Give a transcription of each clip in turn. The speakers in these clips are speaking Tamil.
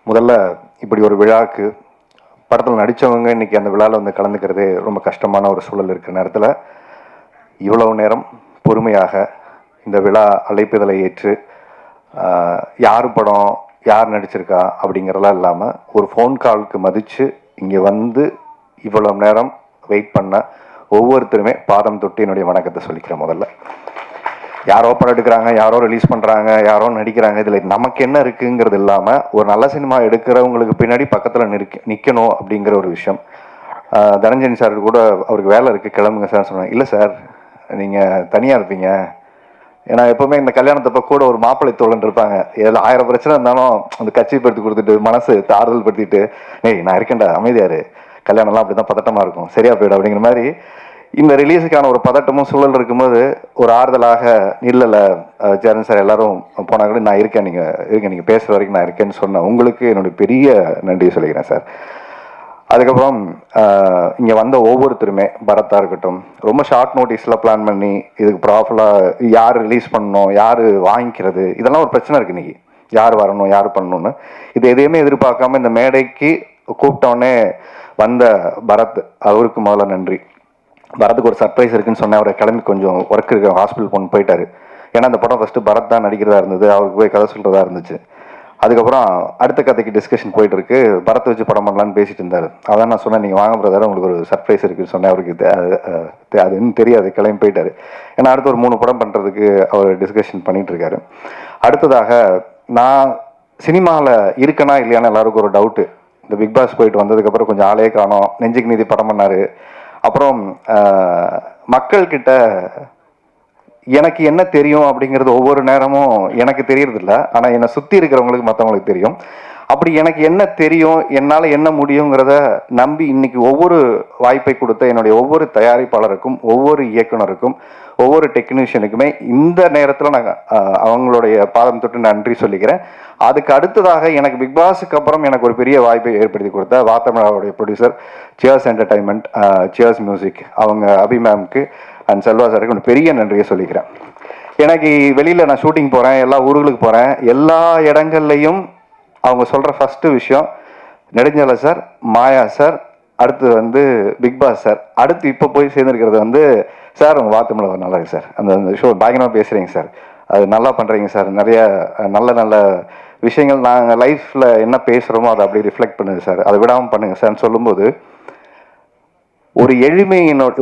முதல்ல இப்படி ஒரு விழாவுக்கு படத்தில் நடித்தவங்க இன்றைக்கி அந்த விழாவில் வந்து கலந்துக்கிறது ரொம்ப கஷ்டமான ஒரு சூழல் இருக்கிற நேரத்தில் இவ்வளவு நேரம் பொறுமையாக இந்த விழா அழைப்புதலை ஏற்று யார் படம் யார் நடிச்சிருக்கா அப்படிங்கிறதெல்லாம் இல்லாமல் ஒரு ஃபோன் காலுக்கு மதித்து இங்கே வந்து இவ்வளோ நேரம் வெயிட் பண்ண ஒவ்வொருத்தருமே பாதம் தொட்டு என்னுடைய வணக்கத்தை சொல்லிக்கிறேன். முதல்ல யாரோ படம் எடுக்கிறாங்க, யாரோ ரிலீஸ் பண்ணுறாங்க, யாரோ நடிக்கிறாங்க, இதில் நமக்கு என்ன இருக்குங்கிறது இல்லாமல் ஒரு நல்ல சினிமா எடுக்கிறவங்களுக்கு பின்னாடி பக்கத்தில் நிற்கணும் அப்படிங்கிற ஒரு விஷயம். தனஞ்சயன் சார் கூட அவருக்கு வேலை இருக்குது கிளம்புங்க சார் சொன்னாங்க. இல்லை சார், நீங்கள் தனியாக இருப்பீங்க. ஏன்னா எப்போவுமே இந்த கல்யாணத்தப்போ கூட ஒரு மாப்பிள்ளை தோழன் இருப்பாங்க. இதில் 1000 பிரச்சனை இருந்தாலும் அந்த கட்சி படுத்தி கொடுத்துட்டு மனசு ஆறுதல் படுத்திட்டு, ஏய் நான் இருக்கேன்டா அமைதியாரு, கல்யாணம்லாம் அப்படி தான் பதட்டமாக இருக்கும், சரியா போயிடும் அப்படிங்கிற மாதிரி இந்த ரிலீஸுக்கான ஒரு பதட்டமும் சூழல் இருக்கும்போது ஒரு ஆறுதலாக இல்லைல்ல சேரன் சார் எல்லாரும் போனால் கூட நான் இருக்கேன், நீங்கள் பேசுகிற வரைக்கும் நான் இருக்கேன்னு சொன்னேன். உங்களுக்கு என்னுடைய பெரிய நன்றி சொல்லிக்கிறேன் சார். அதுக்கப்புறம் இங்கே வந்த ஒவ்வொருத்தருமே பரத்தாக இருக்கட்டும், ரொம்ப ஷார்ட் நோட்டீஸில் பிளான் பண்ணி இதுக்கு ப்ராப்பராக யார் ரிலீஸ் பண்ணணும், யார் வாங்கிக்கிறது, இதெல்லாம் ஒரு பிரச்சனை இருக்குது இன்றைக்கி. யார் வரணும், யார் பண்ணணும்னு இது எதையுமே எதிர்பார்க்காம இந்த மேடைக்கு கூப்பிட்டோடனே வந்த பரத், அவருக்கு முதல்ல நன்றி. பரத்துக்கு ஒரு சர்ப்ரைஸ் இருக்குன்னு சொன்னேன். அவரை கிளம்பி கொஞ்சம் ஒர்க் இருக்கு, ஹாஸ்பிட்டல் போன்னு போயிட்டாரு. ஏன்னா அந்த படம் ஃபஸ்ட்டு பரத் தான் நடிக்கிறதா இருந்தது, அவருக்கு போய் கதை சொல்கிறதா இருந்துச்சு. அதுக்கப்புறம் அடுத்த கதைக்கு டிஸ்கஷன் போயிட்டு இருக்கு, பரத்தை வச்சு படம் பண்ணலான்னு பேசிட்டு இருந்தார். அதான் நான் சொன்னேன், நீங்கள் வாங்க பிரதர், உங்களுக்கு ஒரு சர்ப்ரைஸ் இருக்குன்னு சொன்னேன். அவருக்கு அது இன்னும் தெரியாது, கிளம்பி போயிட்டாரு. ஏன்னா அடுத்து ஒரு 3 படம் பண்ணுறதுக்கு அவர் டிஸ்கஷன் பண்ணிட்டு இருக்காரு. அடுத்ததாக நான் சினிமாவில் இருக்கனா இல்லையான்னு எல்லாருக்கும் ஒரு டவுட்டு. இந்த பிக் பாஸ் போயிட்டு வந்ததுக்கப்புறம் கொஞ்சம் ஆளே காணோம். நெஞ்சுக்கு நீதி படம் பண்ணார். அப்புறம் மக்கள்கிட்ட எனக்கு என்ன தெரியும் அப்படிங்கிறது ஒவ்வொரு நேரமும் எனக்கு தெரியறதில்ல, ஆனால் என்னை சுற்றி இருக்கிறவங்களுக்கு மற்றவங்களுக்கு தெரியும். அப்படி எனக்கு என்ன தெரியும், என்னால் என்ன முடியுங்கிறத நம்பி இன்னைக்கு ஒவ்வொரு வாய்ப்பை கொடுத்த என்னுடைய ஒவ்வொரு தயாரிப்பாளருக்கும், ஒவ்வொரு இயக்குனருக்கும், ஒவ்வொரு டெக்னீஷியனுக்குமே இந்த நேரத்தில் நான் அவங்களுடைய பாதம் தொட்டு நன்றி சொல்லிக்கிறேன். அதுக்கு அடுத்ததாக எனக்கு பிக் பாஸுக்கு அப்புறம் எனக்கு ஒரு பெரிய வாய்ப்பை ஏற்படுத்தி கொடுத்த வாத்தமிழாவுடைய producer cheers entertainment, cheers music, அவங்க அபிமேம்க்கு அண்ட் செல்வா சாருக்கு ஒரு பெரிய நன்றியை சொல்லிக்கிறேன். எனக்கு வெளியில் நான் ஷூட்டிங் போகிறேன், எல்லா ஊர்களுக்கு போகிறேன், எல்லா இடங்கள்லையும் அவங்க சொல்கிற ஃபஸ்ட்டு விஷயம் நெடுஞ்செல்வா சார், மாயா சார், அடுத்து வந்து பிக் பாஸ் சார், அடுத்து இப்போ போய் சேர்ந்துருக்கிறது வந்து சார் உங்கள் வாத்தமிழ நல்லா இருக்கு சார், அந்த ஷோ பயங்கரமாக பேசுகிறீங்க சார், அது நல்லா பண்ணுறீங்க சார், நிறைய நல்ல நல்ல விஷயங்கள் நாங்கள் லைஃப்பில் என்ன பேசுகிறோமோ அதை அப்படி ரிஃப்ளெக்ட் பண்ணுங்க சார், அதை விடாமல் பண்ணுங்கள் சார்ன்னு சொல்லும்போது ஒரு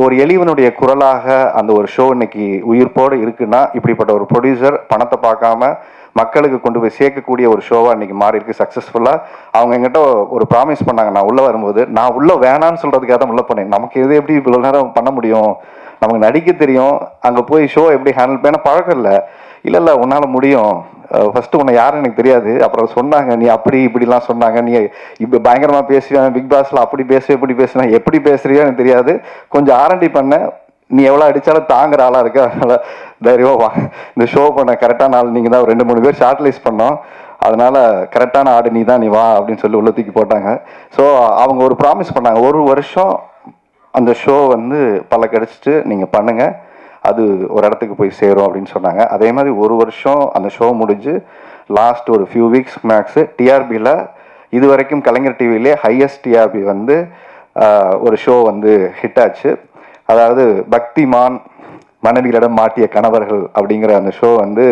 ஒரு எளிவனுடைய குரலாக அந்த ஒரு ஷோ இன்னைக்கு உயிர்ப்போடு இருக்குன்னா இப்படிப்பட்ட ஒரு ப்ரொடியூசர் பணத்தை பார்க்காம மக்களுக்கு கொண்டு போய் சேர்க்கக்கூடிய ஒரு ஷோவாக இன்னைக்கு மாறி இருக்கு சக்ஸஸ்ஃபுல்லாக. அவங்க எங்கிட்ட ஒரு ப்ராமிஸ் பண்ணாங்க, நான் உள்ளே வரும்போது நான் உள்ளே வேணான்னு சொல்கிறதுக்காக தான் உள்ளே பண்ணேன். நமக்கு எது எப்படி இவ்வளோ நேரம் பண்ண முடியும், நமக்கு நடிக்க தெரியும், அங்கே போய் ஷோ எப்படி ஹேண்டில் பண்ண பழக்கம் இல்லை உன்னால் முடியும், ஃபஸ்ட்டு உன்னை யாரும் எனக்கு தெரியாது, அப்புறம் சொன்னாங்க நீ அப்படி இப்படிலாம் சொன்னாங்க, நீ இப்போ பயங்கரமாக பேசுவேன் பிக் பாஸில், அப்படி பேசுவேன் இப்படி பேசுவேன், எப்படி பேசுறியோ எனக்கு தெரியாது, கொஞ்சம் ஆரண்டி பண்ண, நீ எவ்வளோ அடித்தாலும் தாங்குற ஆளாக இருக்க, அதனால் தைரியமாக வா, இந்த ஷோ பண்ண கரெக்டான ஆள் நீங்கள் தான். 2-3 பேர் ஷார்ட் லிஸ்ட் பண்ணோம், அதனால் கரெக்டான ஆடு நீ தான், நீ வா அப்படின்னு சொல்லி உள்ள தூக்கி போட்டாங்க. ஸோ அவங்க ஒரு ப்ராமிஸ் பண்ணாங்க, 1 வருஷம் அந்த ஷோ வந்து பல கிடச்சிட்டு நீங்கள் பண்ணுங்கள், அது ஒரு இடத்துக்கு போய் சேரும் அப்படின்னு சொன்னாங்க. அதே மாதிரி 1 வருஷம் அந்த ஷோ முடிஞ்சு லாஸ்ட் ஒரு ஃபியூ வீக்ஸ் மேக்ஸு டிஆர்பியில் இது வரைக்கும் கலைஞர் டிவிலே ஹையஸ்ட் டிஆர்பி வந்து ஒரு ஷோ வந்து ஹிட் ஆச்சு. அதாவது பக்திமான் மனைவிகளிடம் மாட்டிய கணவர்கள் அப்படிங்கிற அந்த ஷோ வந்து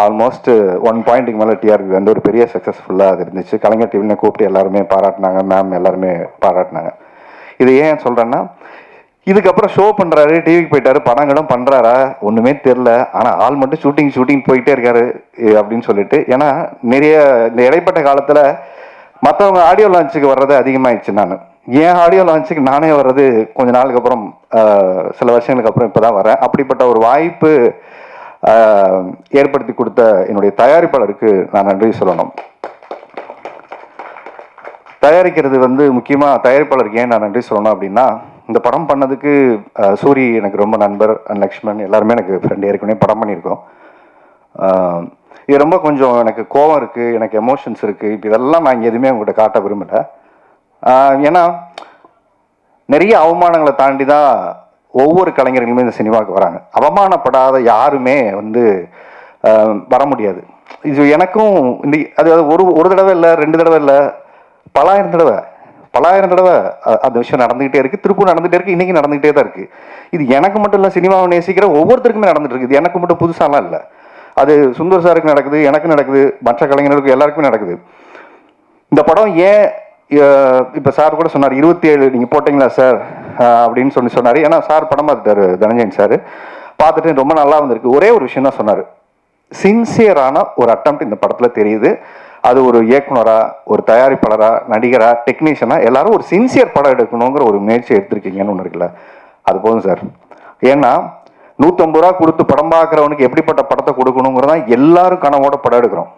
ஆல்மோஸ்ட் 1 பாயிண்ட்டுக்கு மேலே டிஆர்பி வந்து ஒரு பெரிய சக்ஸஸ்ஃபுல்லாக அது இருந்துச்சு. கலைஞர் டிவின்னு கூப்பிட்டு எல்லாருமே பாராட்டினாங்க, மேம் எல்லாருமே பாராட்டினாங்க. இது ஏன் சொல்கிறேன்னா, இதுக்கப்புறம் ஷோ பண்ணுறாரு, டிவிக்கு போயிட்டாரு, படங்களும் பண்ணுறாரா ஒன்றுமே தெரில, ஆனால் ஆள் மட்டும் ஷூட்டிங் போயிட்டே இருக்காரு அப்படின்னு சொல்லிட்டு. ஏன்னா நிறைய இந்த இடைப்பட்ட காலத்தில் மற்றவங்க ஆடியோ லான்ச்சுக்கு வர்றது அதிகமாகிடுச்சு. என் ஆடியோ லான்ச்சுக்கு நானே வர்றது கொஞ்ச நாளுக்கு அப்புறம், சில வருஷங்களுக்கு அப்புறம் இப்போ தான் வரேன். அப்படிப்பட்ட ஒரு வாய்ப்பு ஏற்படுத்தி கொடுத்த என்னுடைய தயாரிப்பாளருக்கு நான் நன்றி சொல்லணும். தயாரிக்கிறது வந்து முக்கியமாக தயாரிப்பாளருக்கு ஏன் நான் நன்றி சொல்லணும் அப்படின்னா, இந்த படம் பண்ணதுக்கு சூரி எனக்கு ரொம்ப நண்பர், லக்ஷ்மண் எல்லாருமே எனக்கு ஃப்ரெண்ட், ஏற்கனவே படம் பண்ணியிருக்கோம். இது ரொம்ப கொஞ்சம் எனக்கு கோவம் இருக்குது, எனக்கு எமோஷன்ஸ் இருக்குது, இப்போ இதெல்லாம் நான் இங்கே எதுவுமே உங்கள்கிட்ட காட்ட விரும்பலை. ஏன்னா நிறைய அவமானங்களை தாண்டி தான் ஒவ்வொரு கலைஞர்களுமே இந்த சினிமாவுக்கு வராங்க. அவமானப்படாத யாருமே வந்து வர முடியாது. இது எனக்கும் இந்த அது ஒரு ஒரு தடவை இல்லை, 2 தடவை இல்லை, பலாயிரம் தடவை அந்த விஷயம் நடந்துகிட்டே இருக்கு. திருப்பூர் நடந்துகிட்டே இருக்கு, இன்னைக்கு நடந்துகிட்டே தான் இருக்கு. இது எனக்கு மட்டும் இல்லை, சினிமாவை நேசிக்கிற ஒவ்வொருத்தருக்குமே நடந்துட்டு இருக்கு. இது எனக்கு மட்டும் புதுசாலாம் இல்லை. அது சுந்தர் சாருக்கு நடக்குது, எனக்கு நடக்குது, மற்ற கலைஞர்களுக்கு எல்லாருக்குமே நடக்குது. இந்த படம் ஏன் இப்போ சார் கூட சொன்னார் 27 நீங்கள் போட்டிங்களா சார் அப்படின்னு சொன்னார். ஏன்னா சார் படம் பார்த்துட்டாரு, தனஞ்சயன் சார் பார்த்துட்டு ரொம்ப நல்லா வந்திருக்கு. ஒரே ஒரு விஷயம் தான் சொன்னார், சின்சியரான ஒரு அட்டம்ப்ட் இந்த படத்தில் தெரியுது. அது ஒரு இயக்குனரா, ஒரு தயாரிப்பாளரா, நடிகரா, டெக்னீஷியனா எல்லாரும் ஒரு சின்சியர் படம் எடுக்கணுங்கிற ஒரு முயற்சி எடுத்திருக்கீங்கன்னு ஒன்று இருக்குல்ல, அது போதும் சார். ஏன்னா 150 ரூபா கொடுத்து படம் பார்க்குறவனுக்கு எப்படிப்பட்ட படத்தை கொடுக்கணுங்கிறதான் எல்லாரும் கனவோட படம் எடுக்கிறோம்,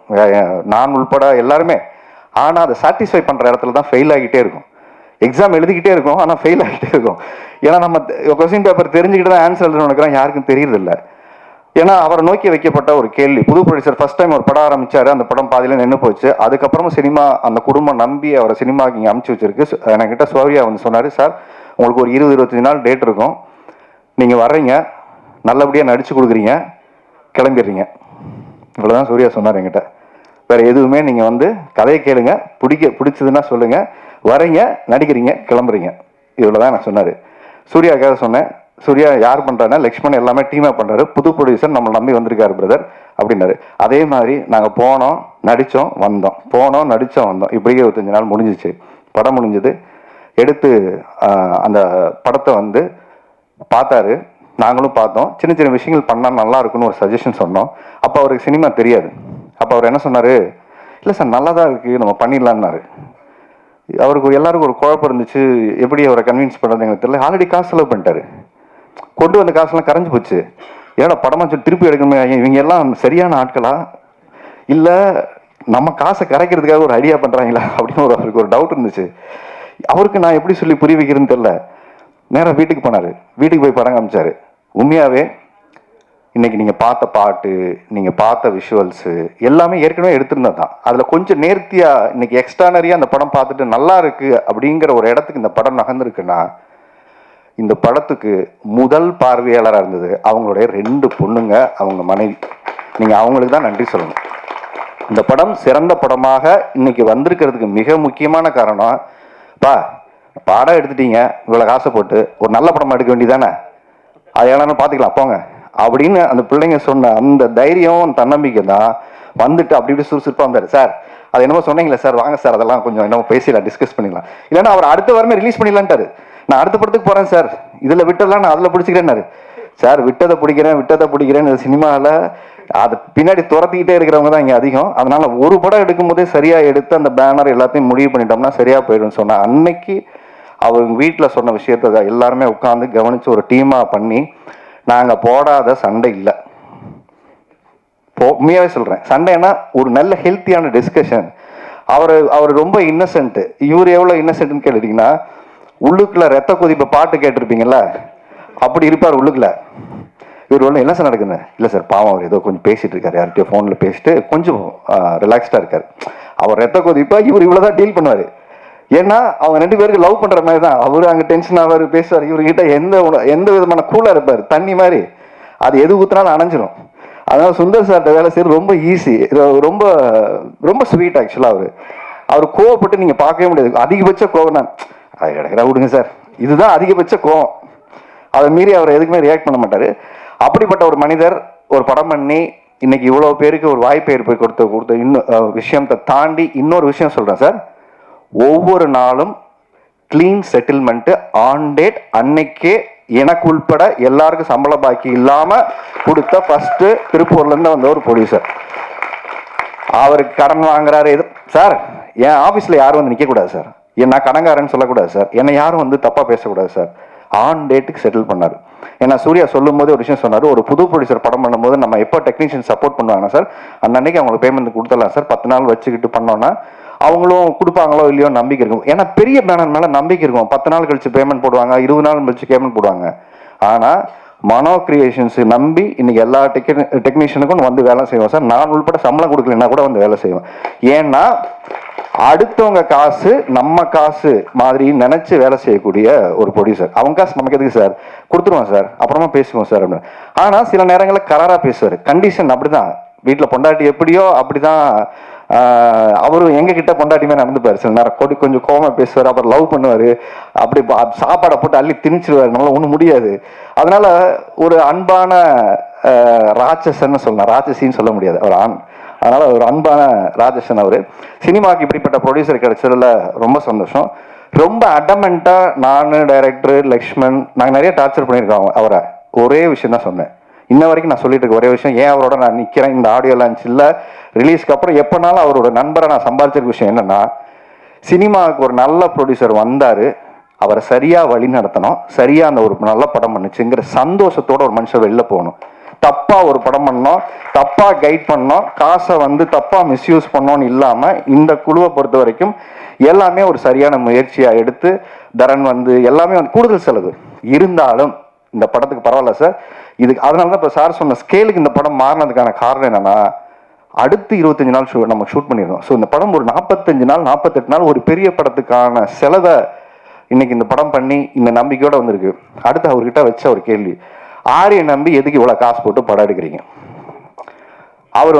நான் உள்பட எல்லாருமே. ஆனால் அதை சாட்டிஸ்ஃபை பண்ணுற இடத்துல தான் ஃபெயில் ஆகிட்டே இருக்கும். எக்ஸாம் எழுதிக்கிட்டே இருக்கும், ஆனால் ஃபெயில் ஆகிட்டே இருக்கும். ஏன்னா நம்ம கொஸ்டின் பேப்பர் தெரிஞ்சுக்கிட்டு தான் ஆன்சர் எழுதணும்னு நினைக்கிறோம், யாருக்கும் தெரியறதில்லை. ஏன்னா அவரை நோக்கி வைக்கப்பட்ட ஒரு கேள்வி. புது ப்ரொடியூசர் ஃபர்ஸ்ட் டைம் ஒரு படம் ஆரம்பிச்சாரு, அந்த படம் பாதியில நின்று போச்சு. அதுக்கப்புறமும் சினிமா அந்த குடும்பம் நம்பி அவரை சினிமாவுக்கு இங்கே அமுச்சு வச்சிருக்கு. என்கிட்ட சௌரியா வந்து சொன்னார், சார் உங்களுக்கு ஒரு 20-25 நாள் டேட் இருக்கும், நீங்கள் வர்றீங்க, நல்லபடியாக நடிச்சு கொடுக்குறீங்க, கிளம்பிடுறீங்க. இவ்வளோதான் சூர்யா சொன்னார் என்கிட்ட. வேற எதுவுமே நீங்கள் வந்து கதையை கேளுங்க, பிடிச்சதுன்னா சொல்லுங்க, வரீங்க, நடிக்கிறீங்க, கிளம்புறீங்க, இவ்வளோதான் நான் சொன்னார். சூர்யாக்காக சொன்னேன். சூர்யா யார் பண்ணுறாருன்னா லக்ஷ்மண் எல்லாமே டீமாக பண்ணுறாரு, புது ப்ரொடியூசர் நம்மளை நம்பி வந்திருக்காரு பிரதர் அப்படின்னாரு. அதே மாதிரி நாங்கள் போனோம், நடித்தோம், வந்தோம், போனோம், நடித்தோம், வந்தோம். இப்படியே 25 நாள் முடிஞ்சிச்சு. படம் முடிஞ்சது. எடுத்து அந்த படத்தை வந்து பார்த்தாரு, நாங்களும் பார்த்தோம். சின்ன சின்ன விஷயங்கள் பண்ணால் நல்லா இருக்குன்னு ஒரு சஜஷன் சொன்னோம். அப்போ அவருக்கு சினிமா தெரியாது. அப்போ அவர் என்ன சொன்னார், இல்லை சார் நல்லா தான் இருக்குது, நம்ம பண்ணிடலான்னாரு. அவருக்கு எல்லாருக்கும் ஒரு குழப்பம் இருந்துச்சு, எப்படி அவரை கன்வின்ஸ் பண்ணுறது எங்களுக்கு தெரியல. ஆல்ரெடி காசு செலவு பண்ணிட்டாரு, கொண்டு வந்த காசுலாம் கரைஞ்சி போச்சு. ஏன்னா படமா சொல்லி திருப்பி எடுக்கணுமே, இவங்க எல்லாம் சரியான ஆட்களா இல்லை நம்ம காசை கரைக்கிறதுக்காக ஒரு ஐடியா பண்ணுறாங்களா அப்படின்னு அவருக்கு ஒரு டவுட் இருந்துச்சு. அவருக்கு நான் எப்படி சொல்லி புரிய வைக்கிறேன்னு தெரியல. நேராக வீட்டுக்கு போனார். வீட்டுக்கு போய் படம் காமிச்சாரு. உண்மையாகவே இன்னைக்கு நீங்கள் பார்த்த பாட்டு, நீங்கள் பார்த்த விஷுவல்ஸு எல்லாமே ஏற்கனவே எடுத்திருந்தது தான். அதில் கொஞ்சம் நேர்த்தியாக இன்னைக்கு எக்ஸ்ட்ரானரியாக அந்த படம் பார்த்துட்டு நல்லா இருக்கு அப்படிங்கிற ஒரு இடத்துக்கு இந்த படம் நகர்ந்துருக்குன்னா, இந்த படத்துக்கு முதல் பார்வையாளராக இருந்தது அவங்களுடைய 2 பொண்ணுங்க, அவங்க மனைவி. நீங்கள் அவங்களுக்கு தான் நன்றி சொல்லணும். இந்த படம் சிறந்த படமாக இன்னைக்கு வந்திருக்கிறதுக்கு மிக முக்கியமான காரணம், படம் எடுத்துட்டீங்க, இவ்வளோ காசை போட்டு ஒரு நல்ல படமாக எடுக்க வேண்டியதானே, அது எல்லாரும் பார்த்துக்கலாம் போங்க அப்படின்னு அந்த பிள்ளைங்க சொன்ன அந்த தைரியம், தன்னம்பிக்கை தான் வந்துட்டு அப்படி இப்படி சுறுசுறுப்பாக வந்தார். சார் அது என்னமோ சொன்னீங்களே சார், வாங்க சார் அதெல்லாம் கொஞ்சம் என்னமோ பேசிடலாம், டிஸ்கஸ் பண்ணிடலாம், இல்லைன்னா அவர் அடுத்த வாரமே ரிலீஸ் பண்ணிடலான்ட்டாரு. நான் அடுத்த படத்துக்கு போகிறேன் சார், இதில் விட்டதெல்லாம் நான் அதில் பிடிச்சிக்கிறேன்னாரு. சார் விட்டதை பிடிக்கிறேன்னு சினிமாவில் அது பின்னாடி துரத்திக்கிட்டே இருக்கிறவங்க தான் இங்கே அதிகம். அதனால ஒரு படம் எடுக்கும் போதே சரியாக எடுத்து அந்த பேனர் எல்லாத்தையும் முடிவு பண்ணிட்டோம்னா சரியாக போயிடும்னு சொன்னேன். அன்னைக்கு அவங்க வீட்டில் சொன்ன விஷயத்த எல்லாருமே உட்காந்து கவனித்து ஒரு டீமாக பண்ணி, நாங்கள் போடாத சண்டை இல்லை. உண்மையாகவே சொல்கிறேன், சண்டைன்னா ஒரு நல்ல ஹெல்த்தியான டிஸ்கஷன். அவர் ரொம்ப இன்னசென்ட். இவர் எவ்வளோ இன்னசென்ட்னு கேட்டுட்டிங்கன்னா, உள்ளுக்குள்ள ரத்த கொதிப்பை பாட்டு கேட்டிருப்பீங்கல்ல, அப்படி இருப்பார் உள்ளுக்குள்ள. இவர் ஒன்று என்ன சார் நடக்குது, இல்லை சார் பாவம் அவர் ஏதோ கொஞ்சம் பேசிட்டு இருக்காரு, யார்கிட்டயோ ஃபோனில் பேசிட்டு கொஞ்சம் ரிலாக்ஸ்டாக இருக்கார். அவர் ரத்த கொதிப்பா இவர் இவ்வளோதான் டீல் பண்ணுவார். ஏன்னா அவங்க 2 பேருக்கு லவ் பண்ணுற மாதிரி தான். அவரு அங்கே டென்ஷன் ஆவார், பேசுவார், இவர்கிட்ட எந்த விதமான கூலாக இருப்பார், தண்ணி மாதிரி. அது எது ஊற்றினாலும் அணைஞ்சிரும். அதனால சுந்தர் சார்கிட்ட வேலை செய்யறது ரொம்ப ஈஸி, ரொம்ப ரொம்ப ஸ்வீட். ஆக்சுவலாக அவர் கோவப்பட்டு நீங்கள் பார்க்கவே முடியாது. அதிகபட்ச கோவம் தான், அது கிடைக்கிறா விடுங்க சார், இதுதான் அதிகபட்ச கோவம். அதை மீறி அவர் எதுக்குமே ரியாக்ட் பண்ண மாட்டார். அப்படிப்பட்ட ஒரு மனிதர் ஒரு படம் பண்ணி இன்னைக்கு இவ்வளோ பேருக்கு ஒரு வாய்ப்பை ஏற்படுத்தி கொடுத்த இன்னும் விஷயத்தை தாண்டி இன்னொரு விஷயம் சொல்கிறேன் சார். ஒவ்வொரு நாளும் கிளீன் செட்டில்மெண்ட் ஆன் டேட், அன்னைக்கே எனக்கு உள்பட எல்லாருக்கும் சம்பள பாக்கி இல்லாம கொடுத்த ஃபர்ஸ்ட் திருப்பூர்ல இருந்து வந்த ஒரு ப்ரொடியூசர். அவருக்கு கடன் வாங்குறாரு எது சார், என் ஆபீஸ்ல யாரும் வந்து நிக்க கூடாது சார், நான் கடங்காரன்னு சொல்லக்கூடாது சார், என்னை யாரும் வந்து தப்பா பேசக்கூடாது சார். ஆன் டேட்டுக்கு செட்டில் பண்ணாரு. ஏன்னா சூர்யா சொல்லும் போது ஒரு விஷயம் சொன்னாரு, ஒரு புது ப்ரொடியூசர் படம் பண்ணும்போது நம்ம எப்போ டெக்னீஷியன் சப்போர்ட் பண்ணுவாங்க சார், அன்னைக்கு அவங்களுக்கு பேமெண்ட் கொடுத்துடலாம் சார், 10 நாள் வச்சுக்கிட்டு பண்ணோம்னா அவங்களும் கொடுப்பாங்களோ இல்லையோ நம்பிக்கை இருக்கும். ஏன்னா பெரிய பேனர் மேல நம்பிக்கை இருக்கும். 10 நாள் கழிச்சு பேமெண்ட் போடுவாங்க, 20 நாள் கழிச்சு பேமெண்ட் போடுவாங்க. ஆனா மனோ கிரியேஷன்ஸ் நம்பி இன்னைக்கு எல்லா டெக்னீஷியனுக்கும் வந்து வேலை செய்வோம் சார். நான் உள்பட சம்பளம் கொடுக்கலன்னா கூட வந்து வேலை செய்வேன். ஏன்னா அடுத்தவங்க காசு நம்ம காசு மாதிரி நினைச்சு வேலை செய்யக்கூடிய ஒரு ப்ரொடியூசர். அவங்க காசு நமக்கு எதுக்கு சார், கொடுத்துருவோம் சார், அப்புறமா பேசுவோம் சார் அப்படின்னு. ஆனா சில நேரங்களில் கராரா பேசுவார். கண்டிஷன் அப்படிதான், வீட்டில் பொண்டாட்டி எப்படியோ அப்படிதான் அவரும் எங்ககிட்ட பொண்டாட்டியுமே நடந்துப்பார். சில நேரம் கொஞ்சம் கோவமா பேசுவார், அப்புறம் லவ் பண்ணுவார், அப்படி சாப்பாடை போட்டு அள்ளி திணிச்சிருவார். நம்மளால ஒன்றும் முடியாது. அதனால ஒரு அன்பான ராட்சசன்னு சொல்லலாம், ராட்சசின்னு சொல்ல முடியாது, அவர் ஆண். அதனால ஒரு அன்பான ராஜசன் அவர். சினிமாவுக்கு இப்படிப்பட்ட ப்ரொடியூசர் கிடைச்சதுல ரொம்ப சந்தோஷம். ரொம்ப அடமெண்டா நான், டைரக்டர் லக்ஷ்மண், நாங்கள் நிறைய டார்ச்சர் பண்ணியிருக்கோம் அவரை. ஒரே விஷயம் தான் சொன்னேன், இன்ன வரைக்கும் நான் சொல்லிட்டு இருக்க ஒரே விஷயம், ஏன் அவரோட நான் நிற்கிறேன் இந்த ஆடியோ லான்ச் இல்லை, ரிலீஸ்க்கு அப்புறம் எப்போனாலும் அவரோட நண்பரை நான் சம்பாதிச்சிருக்க விஷயம் என்னன்னா, சினிமாவுக்கு ஒரு நல்ல ப்ரொடியூசர் வந்தார், அவரை சரியாக வழி நடத்தணும், சரியாக அந்த ஒரு நல்ல படம் பண்ணுச்சுங்கிற சந்தோஷத்தோட ஒரு மனுஷன் வெளில போகணும். தப்பாக ஒரு படம் பண்ணோம், தப்பாக கைட் பண்ணோம், காசை தப்பாக மிஸ்யூஸ் பண்ணோன்னு இல்லாமல் இந்த குழுவை பொறுத்த வரைக்கும் எல்லாமே ஒரு சரியான முயற்சியாக எடுத்து தரன் எல்லாமே கூடுதல் செலவு இருந்தாலும் இந்த படத்துக்கு பரவாயில்ல சார். இதுக்கு அதனால தான் இப்போ சார் சொன்ன ஸ்கேலுக்கு இந்த படம் மாறினதுக்கான காரணம் என்னன்னா, அடுத்து 25 நாள் நம்ம ஷூட் பண்ணிடுறோம். ஸோ இந்த படம் ஒரு 45 நாள் 48 நாள் ஒரு பெரிய படத்துக்கான செலவை இன்னைக்கு இந்த படம் பண்ணி இந்த நம்பிக்கையோட வந்திருக்கு. அடுத்து அவர்கிட்ட வச்ச ஒரு கேள்வி, ஆரிய நம்பி எதுக்கு இவ்வளோ காசு போட்டு படம் எடுக்கிறீங்க? அவர்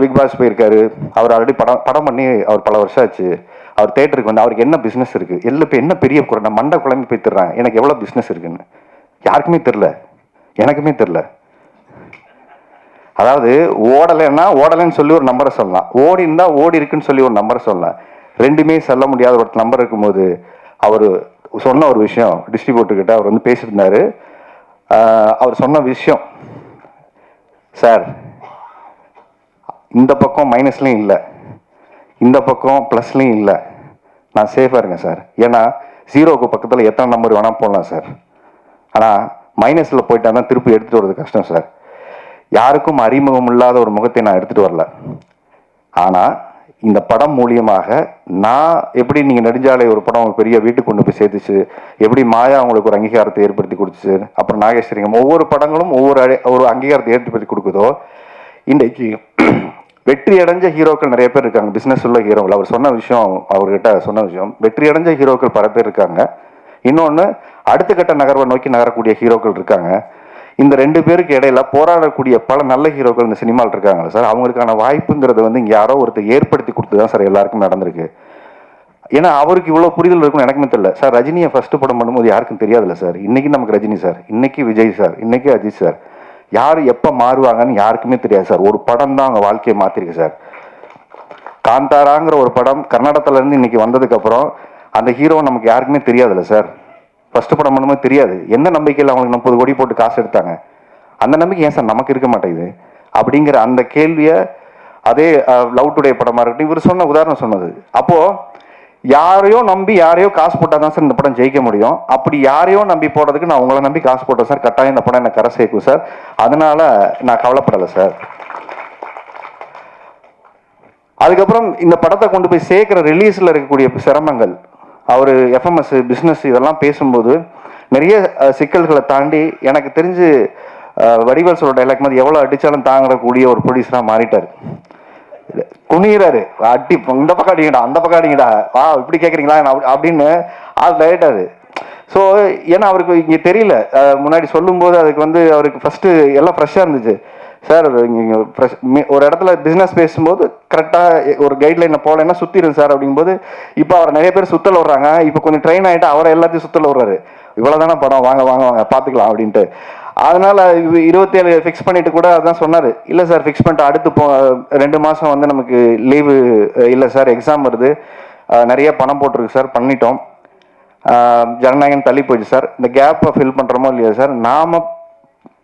பிக் பாஸ் போயிருக்காரு, அவர் ஆல்ரெடி படம் பண்ணி அவர் பல வருஷம் ஆச்சு. அவர் தேட்டருக்கு அவருக்கு என்ன பிஸ்னஸ் இருக்கு, இப்போ என்ன பெரிய குறை, நான் மண்டை குழம்பு போய் தர்றேன், எனக்கு எவ்வளோ பிஸ்னஸ் இருக்குன்னு யாருக்குமே தெரில, எனக்குமே தெரில. அதாவது ஓடலைன்னு சொல்லி ஒரு நம்பரை சொல்லலாம், ஓடி இருந்தா ஓடி இருக்குன்னு சொல்லி ஒரு நம்பரை சொல்லலாம். ரெண்டுமே சொல்ல முடியாத ஒரு நம்பர் இருக்கும்போது அவர் சொன்ன ஒரு விஷயம், டிஸ்ட்ரிபியூட்டர்கிட்ட அவர் பேசிட்டு இருந்தாரு. அவர் சொன்ன விஷயம், சார் இந்த பக்கம் மைனஸ்லையும் இல்லை, இந்த பக்கம் ப்ளஸ்லையும் இல்லை, நான் சேஃபாக இருக்கேன் சார். ஏன்னா ஜீரோவுக்கு பக்கத்தில் எத்தனை நம்பர் வேணால் போடலாம் சார், ஆனால் மைனஸில் போயிட்டா தான் திருப்பி எடுத்துகிட்டு வர்றது கஷ்டம் சார். யாருக்கும் அறிமுகம் இல்லாத ஒரு முகத்தை நான் எடுத்துகிட்டு வரல. ஆனால் இந்த படம் மூலியமாக நான் எப்படி நீங்கள் நெடுஞ்சாலை ஒரு படம் பெரிய வீட்டுக்கு கொண்டு போய் சேர்த்துச்சு, எப்படி மாயா அவங்களுக்கு ஒரு அங்கீகாரத்தை ஏற்படுத்தி கொடுத்துச்சு, அப்புறம் நாகேஸ்வரிங்க ஒவ்வொரு படங்களும் ஒவ்வொரு அங்கீகாரத்தை ஏற்படுத்தி கொடுக்குதோ, இன்றைக்கு வெற்றி அடைஞ்ச ஹீரோக்கள் நிறைய பேர் இருக்காங்க, பிஸ்னஸ் உள்ள ஹீரோக்கள். அவர் சொன்ன விஷயம், அவர்கிட்ட சொன்ன விஷயம், வெற்றி அடைஞ்ச ஹீரோக்கள் பல பேர் இருக்காங்க. இன்னொன்று அடுத்த கட்ட நகர்வை நோக்கி நகரக்கூடிய ஹீரோக்கள் இருக்காங்க. இந்த ரெண்டு பேருக்கு இடையில போராடக்கூடிய பல நல்ல ஹீரோக்கள் இந்த சினிமாவில் இருக்காங்க சார். அவங்களுக்கான வாய்ப்புங்கிறது இங்கே யாரோ ஒருத்தர் ஏற்படுத்தி கொடுத்து தான் சார் எல்லாருக்கும் நடந்திருக்கு. ஏன்னா அவருக்கு இவ்வளோ புரிதல் இருக்குன்னு எனக்குமே தெரியல சார். ரஜினியை ஃபர்ஸ்ட் படம் பண்ணும்போது யாருக்கும் தெரியாதுல்ல சார். இன்னைக்கு நமக்கு ரஜினி சார், இன்னைக்கு விஜய் சார், இன்னைக்கு அஜித் சார், யார் எப்போ மாறுவாங்கன்னு யாருக்குமே தெரியாது சார். ஒரு படம் தான் அவங்க வாழ்க்கையை மாற்றிருக்கு சார். காந்தாராங்கிற ஒரு படம் கர்நாடகத்துலேருந்து இன்னைக்கு வந்ததுக்கப்புறம் அந்த ஹீரோ நமக்கு யாருக்குமே தெரியாதுல்ல சார். ஃபர்ஸ்ட் படம் பண்ணும்போது தெரியாது. எந்த நம்பிக்கையில் அவங்களுக்கு 30 கோடி போட்டு காசு எடுத்தாங்க, அந்த நம்பிக்கை ஏன் சார் நமக்கு இருக்க மாட்டேங்குது அப்படிங்கிற அந்த கேள்வியை அதே லவ் டுடே படமாக இருக்கட்டும், இவர் சொன்ன உதாரணம் சொன்னது. அப்போது யாரையோ நம்பி யாரையோ காசு போட்டால் தான் சார் இந்த படம் ஜெயிக்க முடியும். அப்படி யாரையோ நம்பி போடுறதுக்கு நான் உங்களை நம்பி காசு போட்டேன் சார், கட்டாயம் இந்த படம் எனக்கு கரை சேர்க்கும் சார். அதனால நான் கவலைப்படலை சார். அதுக்கப்புறம் இந்த படத்தை கொண்டு போய் சேர்க்குற ரிலீஸில் இருக்கக்கூடிய சிரமங்கள், அவர் எஃப்எம்எஸ் பிஸ்னஸ் இதெல்லாம் பேசும்போது நிறைய சிக்கல்களை தாண்டி எனக்கு தெரிஞ்சு வடிவேல் சொல்ற டைலாக் மாதிரி எவ்வளோ அடித்தாலும் தாங்கக்கூடிய ஒரு ப்ரொடியூசராக மாறிட்டார். குனிறாரு, அடி இந்த பக்கம் அடிங்கடா, அந்த பக்கம் அடிங்கடா, இப்படி கேட்குறீங்களா அப்படின்னு அது லைட்டாரு. ஸோ ஏன்னா அவருக்கு இங்கே தெரியல, முன்னாடி சொல்லும்போது அதுக்கு அவருக்கு ஃபஸ்ட்டு எல்லாம் ஃப்ரெஷ்ஷாக இருந்துச்சு சார். ஒரு இடத்துல பிஸ்னஸ் பேசும்போது கரெக்டாக ஒரு கைட்லைனை போகலைன்னா சுற்றிடும் சார் அப்படிங்கும்போது, இப்போ அவர் நிறைய பேர் சுத்தல விட்றாங்க. இப்போ கொஞ்சம் ட்ரெயின் ஆகிட்டு அவரை எல்லாத்தையும் சுத்தல விட்றாரு. இவ்வளோ தானே படம், வாங்க வாங்க வாங்க பார்த்துக்கலாம் அப்படின்ட்டு. அதனால் 27 ஃபிக்ஸ் பண்ணிட்டு கூட அதான் சொன்னார், இல்லை சார் ஃபிக்ஸ் பண்ணிட்டு அடுத்து 2 மாதம் நமக்கு லீவு இல்லை சார், எக்ஸாம் வருது, நிறைய பணம் போட்டிருக்கு சார், பண்ணிட்டோம், ஜனநாயகம் தள்ளி போயிடுச்சு சார், இந்த கேப்பை ஃபில் பண்ணுறோமோ இல்லையா சார், நாம்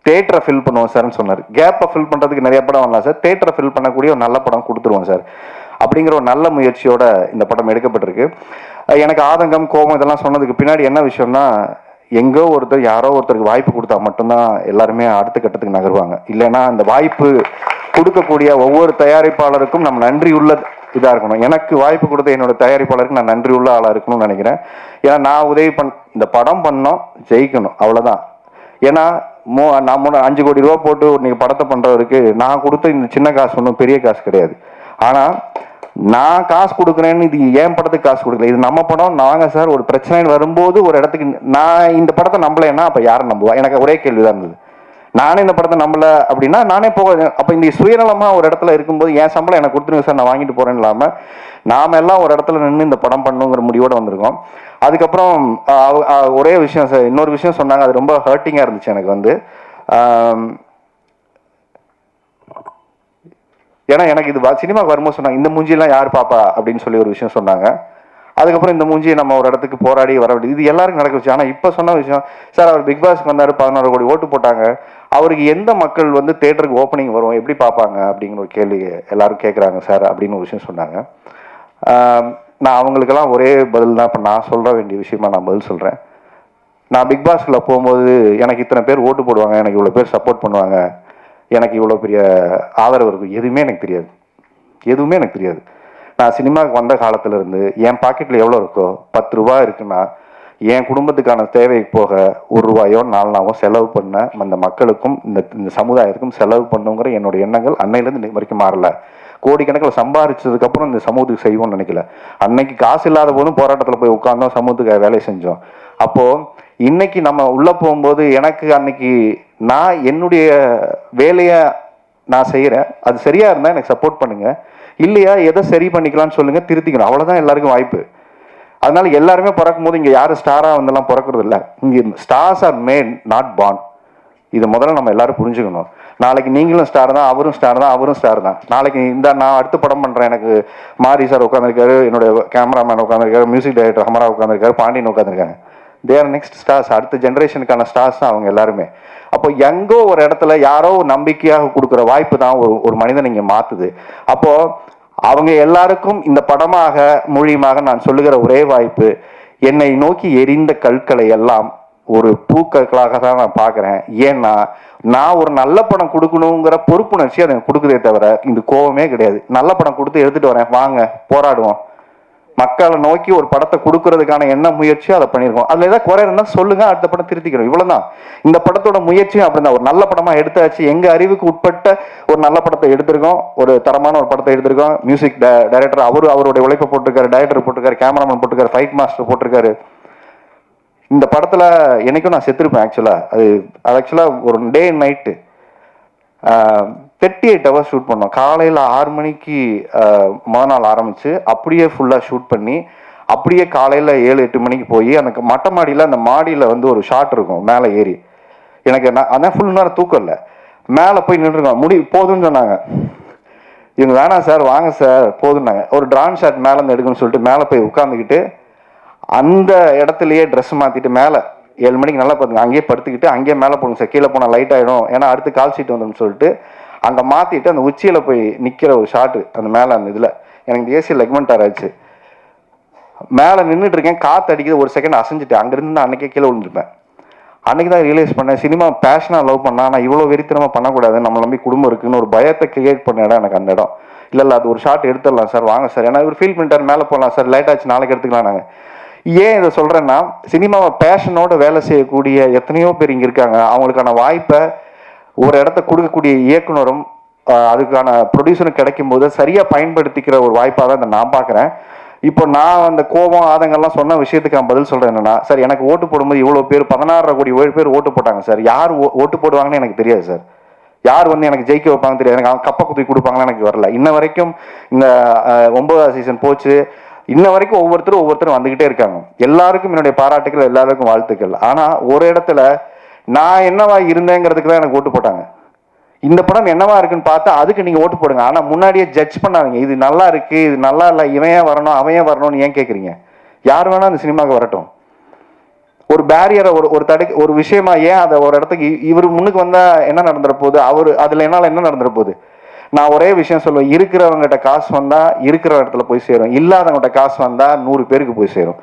தேட்டரை ஃபில் பண்ணுவோம் சார்னு சொன்னார். கேப்பை ஃபில் பண்ணுறதுக்கு நிறைய படம் வரலாம் சார், தேட்டரை ஃபில் பண்ணக்கூடிய ஒரு நல்ல படம் கொடுத்துருவோம் சார் அப்படிங்கிற ஒரு நல்ல முயற்சியோட இந்த படம் எடுக்கப்பட்டிருக்கு. எனக்கு ஆதங்கம் கோபம் இதெல்லாம் சொன்னதுக்கு பின்னாடி என்ன விஷயம்னா, எங்கோ ஒருத்தர் யாரோ ஒருத்தருக்கு வாய்ப்பு கொடுத்தா மட்டும்தான் எல்லாருமே அடுத்த கட்டத்துக்கு நகருவாங்க. இல்லைன்னா அந்த வாய்ப்பு கொடுக்கக்கூடிய ஒவ்வொரு தயாரிப்பாளருக்கும் நம்ம நன்றி உள்ள இதாக இருக்கணும். எனக்கு வாய்ப்பு கொடுத்த என்னோட தயாரிப்பாளருக்கு நான் நன்றி உள்ள ஆளாக இருக்கணும்னு நினைக்கிறேன். ஏன்னா நான் உதவி இந்த படம் பண்ணோம், ஜெயிக்கணும், அவ்வளோதான். ஏன்னா நான் 5 கோடி ரூபா போட்டு நீங்கள் படத்தை பண்ணுறவருக்கு நான் கொடுத்த இந்த சின்ன காசு ஒன்றும் பெரிய காசு கிடையாது. ஆனால் நான் காசு கொடுக்குறேன்னு இது ஏன் படத்துக்கு காசு கொடுக்கல, இது நம்ம படம். நாங்கள் சார் ஒரு பிரச்சனை வரும்போது ஒரு இடத்துக்கு நான் இந்த படத்தை நம்பலைன்னா அப்போ யாரை நம்புவா? எனக்கு ஒரே கேள்வி தான் இருந்தது. நானே இந்த படத்தை நம்பல அப்படின்னா நானே போக. அப்போ இந்த சுயநலமாக ஒரு இடத்துல இருக்கும்போது என் சம்பளம் எனக்கு கொடுத்துருங்க சார், நான் வாங்கிட்டு போகிறேன்னு இல்லாமல் நாம எல்லாம் ஒரு இடத்துல நின்று இந்த படம் பண்ணுங்கிற முடிவோடு வந்திருக்கோம். அதுக்கப்புறம் ஒரே விஷயம் சார், இன்னொரு விஷயம் சொன்னாங்க, அது ரொம்ப ஹர்ட்டிங்காக இருந்துச்சு எனக்கு வந்து. ஏன்னா எனக்கு இது சினிமாவுக்கு வரும்போது சொன்னாங்க, இந்த மூஞ்சியெல்லாம் யார் பாப்பா அப்படின்னு சொல்லி ஒரு விஷயம் சொன்னாங்க. அதுக்கப்புறம் இந்த மூஞ்சியை நம்ம ஒரு இடத்துக்கு போராடி வர வேண்டியது இது எல்லாருக்கும் நடக்க வச்சு. ஆனால் இப்போ சொன்ன விஷயம் சார், அவர் பிக் பாஸ்க்கு வந்தார், 16 கோடி ஓட்டு போட்டாங்க, அவருக்கு எந்த மக்கள் வந்து தேட்டருக்கு ஓப்பனிங் வரும் எப்படி பார்ப்பாங்க அப்படிங்கிற ஒரு கேள்வி எல்லாரும் கேட்குறாங்க சார் அப்படின்னு ஒரு விஷயம் சொன்னாங்க. நான் அவங்களுக்கெல்லாம் ஒரே பதில் தான் இப்போ நான் சொல்ல வேண்டிய விஷயமா நான் பதில் சொல்கிறேன். நான் பிக் பாஸ்கில் போகும்போது எனக்கு இத்தனை பேர் ஓட்டு போடுவாங்க, எனக்கு இவ்வளோ பேர் சப்போர்ட் பண்ணுவாங்க, எனக்கு இவ்வளோ பெரிய ஆதரவு இருக்கும், எதுவுமே எனக்கு தெரியாது. எதுவுமே எனக்கு தெரியாது. நான் சினிமாவுக்கு வந்த காலத்திலேருந்து என் பாக்கெட்டில் எவ்வளோ இருக்கோ 10 ரூபா இருக்குன்னா என் குடும்பத்துக்கான தேவை போக 1 ரூபாயோ 4 நாளோ செலவு பண்ண அந்த மக்களுக்கும் இந்த சமுதாயத்துக்கும் செலவு பண்ணுங்கிற என்னோட எண்ணங்கள் அன்னையிலேருந்து இன்னைக்கு வரைக்கும் மாறல. கோடிக்கணக்கில் சம்பாதிச்சதுக்கப்புறம் இந்த சமூகத்துக்கு செய்வோம்னு நினைக்கல. அன்னைக்கு காசு இல்லாத போதும் போராட்டத்தில் போய் உட்கார்ந்தோம், சமூகத்துக்கு வேலை செஞ்சோம். அப்போது இன்னைக்கு நம்ம உள்ளே போகும்போது எனக்கு அன்னைக்கு நான் என்னுடைய வேலையை நான் செய்கிறேன், அது சரியாக இருந்தால் எனக்கு சப்போர்ட் பண்ணுங்கள், இல்லையா எதை சரி பண்ணிக்கலாம்னு சொல்லுங்கள், திருத்திக்கணும், அவ்வளோதான் எல்லாருக்கும் வாய்ப்பு. அதனால எல்லாருமே பிறக்கும் போது இங்கே யாரும் ஸ்டாராக வந்தெல்லாம் பிறக்கிறது இல்லை. இங்கே stars R mat not born. இதை முதல்ல நம்ம எல்லாரும் புரிஞ்சுக்கணும். நாளைக்கு நீங்களும் ஸ்டார் தான், அவரும் ஸ்டார் தான், அவரும் ஸ்டார் தான். நாளைக்கு நான் அடுத்த படம் பண்ணுறேன், எனக்கு மாரி சார் உட்காந்துருக்காரு, என்னுடைய கேமராமேன் உட்காந்துருக்காரு, மியூசிக் டைரக்டர் ஹமரா உட்காந்துருக்காரு, பாண்டியன் உட்காந்துருக்காங்க. தேர் நெக்ஸ்ட் ஸ்டார்ஸ், அடுத்த ஜென்ரேஷனுக்கான ஸ்டார்ஸ் தான் அவங்க எல்லாருமே. அப்போ எங்கோ ஒரு இடத்துல யாரோ நம்பிக்கையாக கொடுக்குற வாய்ப்பு தான் ஒரு மனிதன் இங்கே மாற்றுது. அப்போது அவங்க எல்லாருக்கும் இந்த படமாக மூலியமாக நான் சொல்லுகிற ஒரே வாய்ப்பு, என்னை நோக்கி எரிந்த கற்களை எல்லாம் ஒரு பூக்களாக தான் நான் பார்க்குறேன். ஏன்னா நான் ஒரு நல்ல படம் கொடுக்கணுங்கிற பொறுப்புணர்ச்சி அதை கொடுக்குதே தவிர இந்த கோவமே கிடையாது. நல்ல படம் கொடுத்து எடுத்துகிட்டு வரேன், வாங்க போராடுவோம், மக்களை நோக்கி ஒரு படத்தை கொடுக்கறதுக்கான என்ன முயற்சியோ அதை பண்ணியிருக்கோம். அதில் ஏதாவது குறை இருந்தால் சொல்லுங்க, அடுத்த படம் திருத்திக்கிறோம், இவ்வளோதான். இந்த படத்தோட முயற்சியும் அப்படிதான், ஒரு நல்ல படமாக எடுத்தாச்சு, எங்கள் அறிவுக்கு உட்பட்ட ஒரு நல்ல படத்தை எடுத்திருக்கோம், ஒரு தரமான ஒரு படத்தை எடுத்திருக்கோம். மியூசிக் டைரக்டர் அவருடைய உழைப்பை போட்டிருக்காரு, டைரக்டர் போட்டிருக்காரு, கேமராமேன் போட்டிருக்காரு, ஃபைட் மாஸ்டர் போட்டிருக்காரு. இந்த படத்தில் என்னைக்கும் நான் செத்துருப்பேன் ஆக்சுவலாக. அது ஆக்சுவலாக ஒரு day and night 38 hours shoot பண்ணோம். காலையில் 6 மணிக்கு முதல் நாள் ஆரம்பித்து அப்படியே ஃபுல்லாக ஷூட் பண்ணி அப்படியே காலையில் 7-8 மணிக்கு போய் அந்த மொட்டை மாடியில், அந்த மாடியில் வந்து ஒரு ஷாட் இருக்கும் மேலே ஏறி, எனக்கு அதான் ஃபுல் நேரம் தூக்கம் இல்லை, மேலே போய் நின்றுருக்கோம், போதும்னு சொன்னாங்க. இவங்க வேணாம் சார் வாங்க சார் போதும்னாங்க. ஒரு ட்ரான் ஷாட் மேலே இருந்து எடுக்கணும்னு சொல்லிட்டு மேலே போய் உட்காந்துக்கிட்டு அந்த இடத்துலையே ட்ரெஸ் மாற்றிட்டு மேலே 7 மணிக்கு நல்லா பார்த்துங்க, அங்கேயே படுத்துக்கிட்டு அங்கேயே மேலே போடுங்க சார், கீழே போனால் லைட் ஆகிடும், ஏன்னா அடுத்து கால் ஷீட் வந்துடும் சொல்லிட்டு அங்கே மாற்றிட்டு அந்த உச்சியில் போய் நிற்கிற ஒரு ஷாட்டு அந்த மேலே அந்த இதில் எனக்கு இந்த ஏசி லெக்மெண்ட் ஆச்சு. மேலே நின்றுட்டு இருக்கேன், காற்று அடிக்குது, ஒரு செகண்ட் அசைஞ்சிட்டு அங்கேருந்து அன்றைக்கே கீழே விழுந்துருப்பேன். அன்றைக்கி தான் ரியலைஸ் பண்ணேன், சினிமா பேஷனாக லவ் பண்ணால் நான் இவ்வளோ வெறித்தனமாக பண்ணக்கூடாது, நம்ம நம்பி குடும்பம் இருக்குன்னு ஒரு பயத்தை கிரியேட் பண்ண இடம் எனக்கு அந்த இடம். இல்லை அது ஒரு ஷாட் எடுத்துடலாம் சார் வாங்க சார், ஏன்னா இவர் ஃபீல் பண்ணிட்டார் மேலே போகலாம் சார், லைட் ஆச்சு நாளைக்கு எடுத்துக்கலாம். நாங்கள் ஏன் இதை சொல்கிறேன்னா, சினிமாவை பேஷனோட வேலை செய்யக்கூடிய எத்தனையோ பேர் இங்கே இருக்காங்க. அவங்களுக்கான வாய்ப்பை ஒரு இடத்த கொடுக்கக்கூடிய இயக்குனரும் அதுக்கான ப்ரொடியூசரும் கிடைக்கும் போது சரியாக பயன்படுத்திக்கிற ஒரு வாய்ப்பாக தான் நான் பார்க்குறேன். இப்போ நான் அந்த கோபம் ஆதங்கள்லாம் சொன்ன விஷயத்துக்கு நான் பதில் சொல்கிறேன் என்னன்னா, சார் எனக்கு ஓட்டு போடும்போது இவ்வளோ பேர் 16 கோடி பேர் ஓட்டு போட்டாங்க சார், யார் ஓட்டு போடுவாங்கன்னு எனக்கு தெரியாது சார், யார் வந்து எனக்கு ஜெயிக்க வைப்பாங்க தெரியாது, எனக்கு கப்பை குத்தி கொடுப்பாங்கன்னு எனக்கு வரல. இன்ன வரைக்கும் இந்த 9வது சீசன் போச்சு, இன்ன வரைக்கும் ஒவ்வொருத்தரும் வந்துகிட்டே இருக்காங்க. எல்லாருக்கும் என்னுடைய பாராட்டுகள், எல்லாருக்கும் வாழ்த்துக்கள். ஆனால் ஒரு இடத்துல நான் என்னவா இருந்தேங்கிறதுக்கு தான் எனக்கு ஓட்டு போட்டாங்க. இந்த படம் என்னவா இருக்குன்னு பார்த்தா அதுக்கு நீங்கள் ஓட்டு போடுங்க, ஆனால் முன்னாடியே ஜட்ஜ் பண்ணாதீங்க, இது நல்லா இருக்கு இது நல்லா இல்லை, இவன் ஏன் வரணும் அவன் ஏன் வரணும்னு ஏன் கேட்குறீங்க? யார் வேணா அந்த சினிமாவுக்கு வரட்டும். ஒரு பேரியரை ஒரு விஷயமா ஏன் அதை ஒரு இடத்துக்கு இவர் முன்னுக்கு வந்தால் என்ன நடந்துற போகுது, அதில் என்னால் என்ன நடந்துற போகுது? நான் ஒரே விஷயம் சொல்லுவேன், இருக்கிறவங்ககிட்ட காசு வந்தால் இருக்கிற இடத்துல போய் சேரும், இல்லாதவங்ககிட்ட காசு வந்தால் 100 பேருக்கு போய் சேரும்.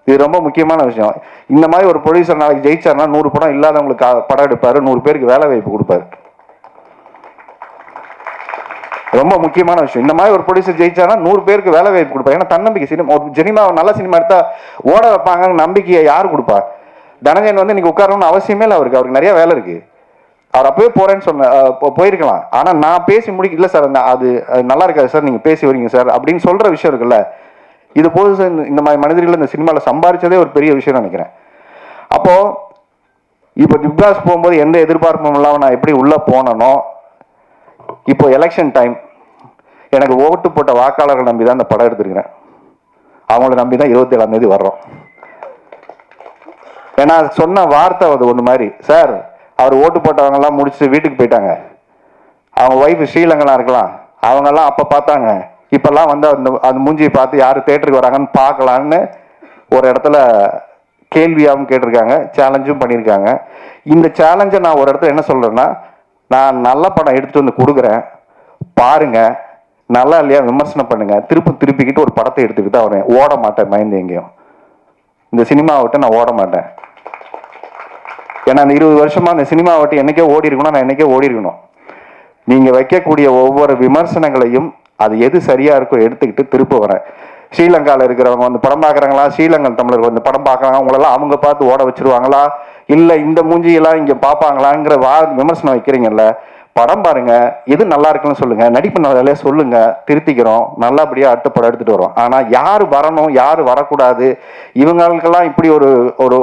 இது ரொம்ப முக்கியமான விஷயம். இந்த மாதிரி ஒரு ப்ரொடியூசர் நாளைக்கு ஜெயிச்சார்னா 100 படம் இல்லாதவங்களுக்கு படம் எடுப்பார், 100 பேருக்கு வேலை வாய்ப்பு கொடுப்பாரு. ரொம்ப முக்கியமான விஷயம். இந்த மாதிரி ஒரு ப்ரொடியூசர் ஜெயிச்சார்னா 100 பேருக்கு வேலை வாய்ப்பு கொடுப்பாரு. ஏன்னா தன்னம்பிக்கை, சினிமா நல்ல சினிமா எடுத்தா ஓட வைப்பாங்கன்னு நம்பிக்கையை யார் கொடுப்பா? தனஞ்சயன் வந்து இன்னைக்கு உட்காரணும்னு அவசியமே இல்லை, அவருக்கு நிறைய வேலை இருக்கு. அவர் அப்பவே போறேன்னு போயிருக்கலாம். ஆனா நான் பேசி முடிக்க இல்லை சார், அது நல்லா இருக்காது சார், நீங்க பேசி வரீங்க சார் அப்படின்னு சொல்ற விஷயம் இருக்குல்ல, இது போது சார். இந்த மாதிரி மனிதர்கள் இந்த சினிமாவில் சம்பாதிச்சதே ஒரு பெரிய விஷயம் நினைக்கிறேன். அப்போ இப்போ பிக் பாஸ் போகும்போது எந்த எதிர்பார்ப்பும் இல்லாமல் நான் எப்படி உள்ளே போனனோ, இப்போ எலெக்ஷன் டைம் எனக்கு ஓட்டு போட்ட வாக்காளர்கள் நம்பி தான் இந்த படம் எடுத்துருக்கிறேன். அவங்கள நம்பி தான் 27ஆம் தேதி வர்றோம். ஏன்னா சொன்ன வார்த்தை அது ஒன்று மாதிரி, சார் அவர் ஓட்டு போட்டவங்கெல்லாம் முடிச்சுட்டு வீட்டுக்கு போயிட்டாங்க, அவங்க ஒய்ஃபு ஸ்ரீலங்கனா இருக்கலாம், அவங்கெல்லாம் அப்போ பார்த்தாங்க, இப்போல்லாம் வந்து அந்த மூஞ்சியை பார்த்து யார் தேட்டருக்கு வராங்கன்னு பார்க்கலான்னு ஒரு இடத்துல கேள்வியாகவும் கேட்டிருக்காங்க, சேலஞ்சும் பண்ணியிருக்காங்க. இந்த சேலஞ்சை நான் ஒரு இடத்துல என்ன சொல்கிறேன்னா, நான் நல்ல படம் எடுத்துகிட்டு வந்து கொடுக்குறேன், பாருங்க, நல்லா இல்லையா விமர்சனம் பண்ணுங்க, திருப்பிக்கிட்டு ஒரு படத்தை எடுத்துக்கிட்டு தான் வரேன். ஓட மாட்டேன் மைண்ட் எங்கேயும். இந்த சினிமாவை விட்டு நான் ஓட மாட்டேன். ஏன்னா அந்த 20 வருஷமா அந்த சினிமாவை விட்டு என்னைக்கே ஓடி இருக்கணும், நான் என்னைக்கே ஓடி இருக்கணும். நீங்க வைக்கக்கூடிய ஒவ்வொரு விமர்சனங்களையும் அது எது சரியா இருக்கோ எடுத்துக்கிட்டு திருப்ப வரேன். ஸ்ரீலங்காவில் இருக்கிறவங்க வந்து படம் பார்க்குறாங்களா, ஸ்ரீலங்கன் தமிழர்கள் வந்து படம் பார்க்குறாங்க, அவங்களெல்லாம் அவங்க பார்த்து ஓட வச்சிருவாங்களா, இல்லை இந்த மூஞ்சியெல்லாம் இங்கே பார்ப்பாங்களாங்கிற விமர்சனம் வைக்கிறீங்கல்ல, படம் பாருங்க, எது நல்லா இருக்குன்னு சொல்லுங்க, நடிப்பு வேலையை சொல்லுங்க, திருத்திக்கிறோம், நல்லபடியா அடுத்த படம் எடுத்துட்டு வரோம். ஆனா யாரு வரணும் யாரு வரக்கூடாது, இவங்களுக்கெல்லாம் இப்படி ஒரு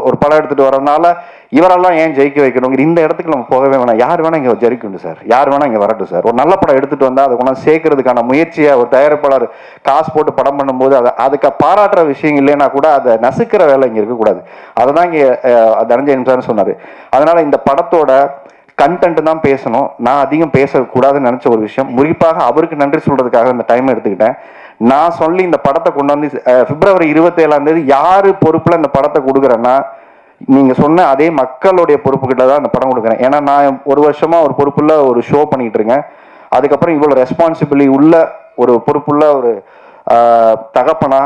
ஒரு படம் எடுத்துட்டு வரனால இவரெல்லாம் ஏன் ஜெயிக்க வைக்கணும், இந்த இடத்துக்கு நம்ம போகவே வேணாம். யார் வேணா இங்க ஜெயிக்கணும் சார், யார் வேணா இங்க வரட்டும் சார். ஒரு நல்ல படம் எடுத்துட்டு வந்தா அதை கொண்டாந்து சேர்க்கறதுக்கான முயற்சியை ஒரு தயாரிப்பாளர் காசு போட்டு படம் பண்ணும்போது அதுக்கு பாராட்டுற விஷயம் இல்லைன்னா கூட அதை நசுக்கிற வேலை இங்க இருக்கக்கூடாது. அதுதான் இங்க தனஞ்சயன் சார் சொன்னாரு. அதனால இந்த படத்தோட கண்டென்ட் தான் பேசணும். நான் அதிகம் பேசக்கூடாதுன்னு நினைச்ச ஒரு விஷயம், குறிப்பாக அவருக்கு நன்றி சொல்றதுக்காக இந்த டைம் எடுத்துக்கிட்டேன். நான் சொல்லி இந்த படத்தை கொண்டு வந்து பிப்ரவரி 27ஆம் தேதி யாரு பொறுப்புல இந்த படத்தை கொடுக்குறேன்னா, நீங்க சொன்ன அதே மக்களுடைய பொறுப்பு கிட்ட தான் இந்த படம் கொடுக்குறேன். ஏன்னா நான் ஒரு வருஷமா ஒரு பொறுப்புள்ள ஒரு ஷோ பண்ணிட்டு இருக்கேன். அதுக்கப்புறம் இவ்வளவு ரெஸ்பான்சிபிலிட்டி உள்ள ஒரு பொறுப்புள்ள ஒரு தகப்பனா,